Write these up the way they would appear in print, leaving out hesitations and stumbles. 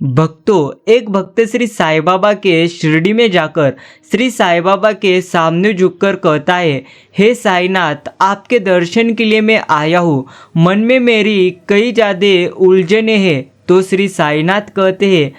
भक्तों, एक भक्त श्री साईं बाबा के शिरडी में जाकर श्री साईं बाबा के सामने झुककर कहता है, हे साईनाथ, आपके दर्शन के लिए मैं आया हूँ। मन में मेरी कई ज़्यादा उलझने हैं। तो श्री साईनाथ कहते हैं,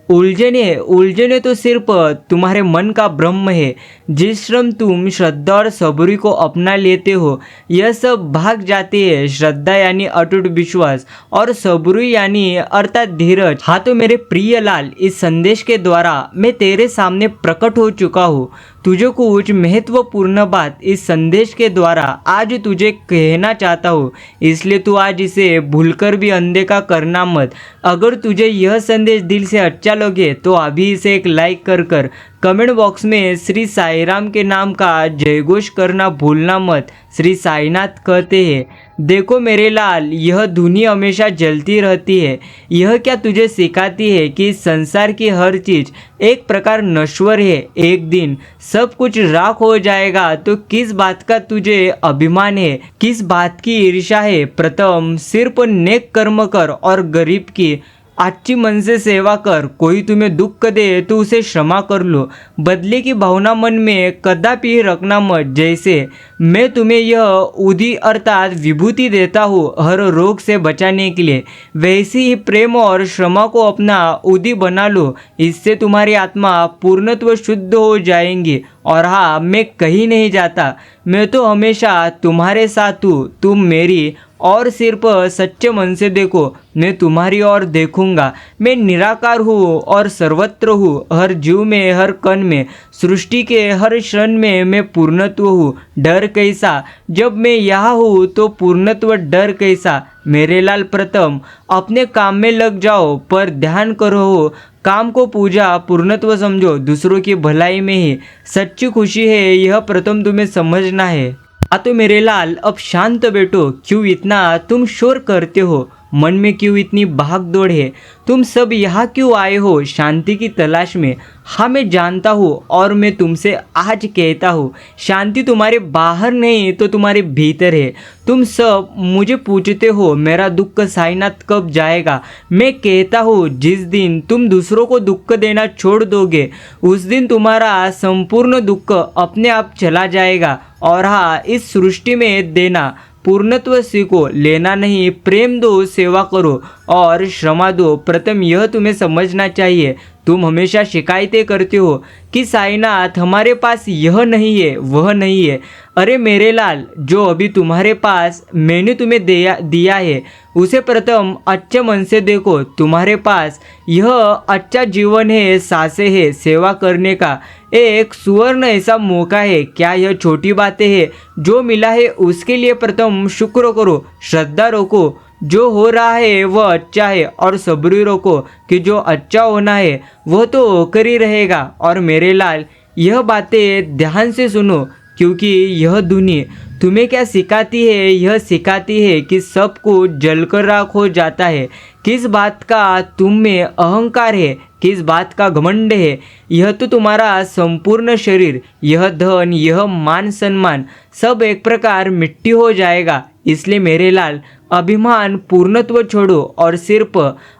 उलझने तो सिर्फ तुम्हारे मन का भ्रम है। जिस क्षण तुम श्रद्धा और सबूरी को अपना लेते हो, यह सब भाग जाते हैं। श्रद्धा यानी अटूट विश्वास और सबूरी यानी अर्थात धीरज। हाँ, तो मेरे प्रिय लाल, इस संदेश के द्वारा मैं तेरे सामने प्रकट हो चुका हूँ। तुझे कुछ महत्वपूर्ण बात इस संदेश के द्वारा आज तुझे कहना चाहता हूँ, इसलिए तू आज इसे भूलकर भी अनदेखा करना मत। अगर तुझे यह संदेश दिल से अच्छा लगे तो अभी इसे एक लाइक कर कमेंट बॉक्स में श्री साईं राम के नाम का जयघोष करना भूलना मत। श्री साईनाथ कहते हैं, देखो मेरे लाल, यह धुनी हमेशा जलती रहती है। यह क्या तुझे सिखाती है कि संसार की हर चीज़ एक प्रकार नश्वर है। एक दिन सब कुछ राख हो जाएगा। तो किस बात का तुझे अभिमान है, किस बात की ईर्ष्या है? प्रथम सिर्फ नेक कर्म कर और गरीब की अच्छी मन से सेवा कर। कोई तुम्हें दुख दे तो उसे क्षमा कर लो। बदले की भावना मन में कदापि रखना मत। जैसे मैं तुम्हें यह उदी अर्थात विभूति देता हूँ हर रोग से बचाने के लिए, वैसे ही प्रेम और क्षमा को अपना उदी बना लो। इससे तुम्हारी आत्मा पूर्णत्व शुद्ध हो जाएंगी। और हाँ, मैं कहीं नहीं जाता, मैं तो हमेशा तुम्हारे साथ हूँ। तुम मेरी और सिर्फ सच्चे मन से देखो, मैं तुम्हारी ओर देखूंगा। मैं निराकार हूँ और सर्वत्र हूँ, हर जीव में, हर कण में, सृष्टि के हर क्षण में मैं पूर्णत्व हूँ। डर कैसा, जब मैं यहाँ हूँ तो पूर्णत्व डर कैसा। मेरे लाल, प्रथम अपने काम में लग जाओ, पर ध्यान करो, काम को पूजा पूर्णत्व समझो। दूसरों की भलाई में ही सच्ची खुशी है, यह प्रथम तुम्हें समझना है। तो मेरे लाल, अब शांत बैठो। क्यों इतना तुम शोर करते हो? मन में क्यों इतनी भाग दौड़ है? तुम सब यहाँ क्यों आए हो? शांति की तलाश में। हाँ, मैं जानता हूँ और मैं तुमसे आज कहता हूँ, शांति तुम्हारे बाहर नहीं तो तुम्हारे भीतर है। तुम सब मुझे पूछते हो, मेरा दुख साईनाथ कब जाएगा? मैं कहता हूँ, जिस दिन तुम दूसरों को दुख देना छोड़ दोगे, उस दिन तुम्हारा संपूर्ण दुख अपने आप चला जाएगा। और हाँ, इस सृष्टि में देना पूर्णत्व सीखो, लेना नहीं। प्रेम दो, सेवा करो और क्षमा दो। प्रथम यह तुम्हें समझना चाहिए। तुम हमेशा शिकायतें करते हो कि साईनाथ, हमारे पास यह नहीं है, वह नहीं है। अरे मेरे लाल, जो अभी तुम्हारे पास मैंने तुम्हें दिया है, उसे प्रथम अच्छे मन से देखो। तुम्हारे पास यह अच्छा जीवन है, सांसें है, सेवा करने का एक सुवर्ण ऐसा मौका है। क्या यह छोटी बातें हैं? जो मिला है उसके लिए प्रथम शुक्र करो, श्रद्धा रखो। जो हो रहा है वह अच्छा है और सबूरी रखो कि जो अच्छा होना है वह तो होकर ही रहेगा। और मेरे लाल, यह बातें ध्यान से सुनो, क्योंकि यह धुनी तुम्हें क्या सिखाती है? यह सिखाती है कि सब कुछ जलकर राख हो जाता है। किस बात का तुम में अहंकार है, किस बात का घमंड है? यह तो तुम्हारा संपूर्ण शरीर, यह धन, यह मान सम्मान सब एक प्रकार मिट्टी हो जाएगा। इसलिए मेरे लाल, अभिमान पूर्णत्व छोड़ो और सिर्फ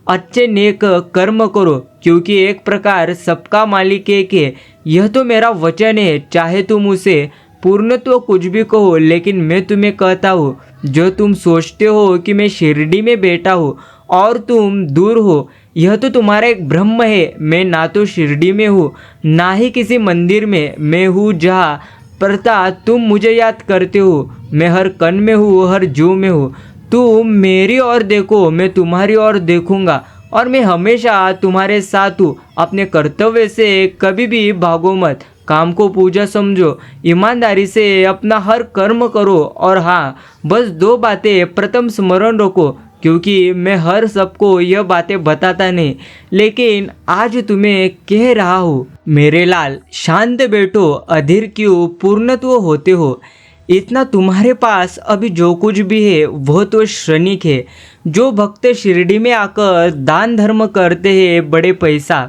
अच्छे नेक कर्म करो, क्योंकि एक प्रकार सबका मालिक एक है। यह तो मेरा वचन है, चाहे तुम उसे पूर्णत्व कुछ भी कहो, लेकिन मैं तुम्हें कहता हूँ, जो तुम सोचते हो कि मैं शिरडी में बैठा हूँ और तुम दूर हो, यह तो तुम्हारा एक भ्रम है। मैं ना तो शिरडी में हूँ, ना ही किसी मंदिर में। मैं हूँ जहाँ प्रता तुम मुझे याद करते हो। मैं हर कण में हूँ, हर जीव में हूँ। तुम मेरी ओर देखो, मैं तुम्हारी ओर देखूंगा और मैं हमेशा तुम्हारे साथ हूँ। अपने कर्तव्य से कभी भी भागो मत। काम को पूजा समझो, ईमानदारी से अपना हर कर्म करो। और हाँ, बस दो बातें प्रथम स्मरण रखो, क्योंकि मैं हर सबको यह बातें बताता नहीं, लेकिन आज तुम्हें कह रहा हूँ। मेरे लाल, शांत बैठो, अधीर क्यों पूर्णत्व होते हो? इतना तुम्हारे पास अभी जो कुछ भी है वह तो क्षणिक है। जो भक्त शिरडी में आकर दान धर्म करते हैं बड़े पैसा,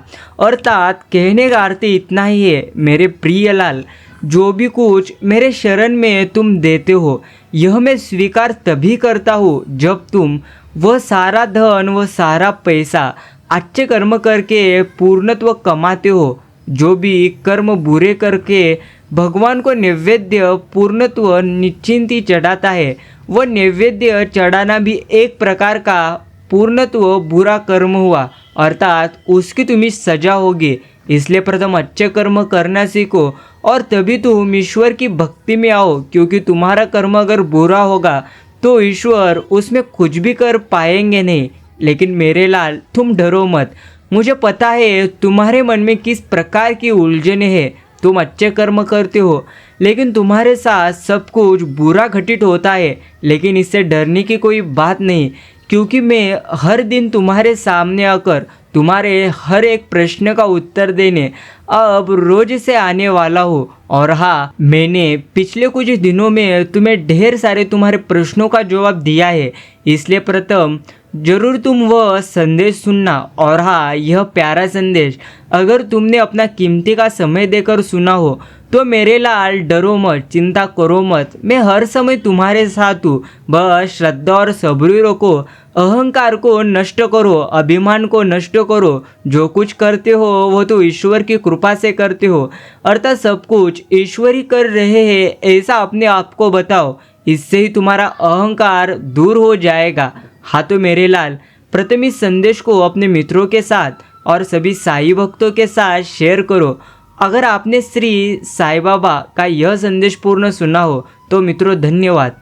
अर्थात कहने का अर्थ इतना ही है मेरे प्रिय लाल, जो भी कुछ मेरे शरण में तुम देते हो, यह मैं स्वीकार तभी करता हूँ जब तुम वह सारा धन, वह सारा पैसा अच्छे कर्म करके पूर्णत्व कमाते हो। जो भी कर्म बुरे करके भगवान को नैवेद्य पूर्णत्व निश्चिंत ही चढ़ाता है, वह नैवेद्य चढ़ाना भी एक प्रकार का पूर्णत्व बुरा कर्म हुआ, अर्थात उसकी तुम्हें सजा होगी। इसलिए प्रथम अच्छे कर्म करना सीखो और तभी तुम ईश्वर की भक्ति में आओ, क्योंकि तुम्हारा कर्म अगर बुरा होगा तो ईश्वर उसमें कुछ भी कर पाएंगे नहीं। लेकिन मेरे लाल, तुम डरो मत। मुझे पता है तुम्हारे मन में किस प्रकार की उलझने हैं। तुम अच्छे कर्म करते हो लेकिन तुम्हारे साथ सब कुछ बुरा घटित होता है, लेकिन इससे डरने की कोई बात नहीं, क्योंकि मैं हर दिन तुम्हारे सामने आकर तुम्हारे हर एक प्रश्न का उत्तर देने अब रोज से आने वाला हूँ। और हाँ, मैंने पिछले कुछ दिनों में तुम्हें ढेर सारे तुम्हारे प्रश्नों का जवाब दिया है, इसलिए प्रथम जरूर तुम वह संदेश सुनना। और हाँ, यह प्यारा संदेश अगर तुमने अपना कीमती का समय देकर सुना हो तो मेरे लाल डरो मत, चिंता करो मत, मैं हर समय तुम्हारे साथ हूँ। बस श्रद्धा और सब्र रखो, अहंकार को नष्ट करो, अभिमान को नष्ट करो। जो कुछ करते हो वो तो ईश्वर की कृपा से करते हो, अर्थात सब कुछ ईश्वर ही कर रहे हैं ऐसा अपने आप को बताओ। इससे ही तुम्हारा अहंकार दूर हो जाएगा। हाँ तो मेरे लाल, प्रथम इस संदेश को अपने मित्रों के साथ और सभी साईं भक्तों के साथ शेयर करो। अगर आपने श्री साईं बाबा का यह संदेश पूर्ण सुना हो तो मित्रों धन्यवाद।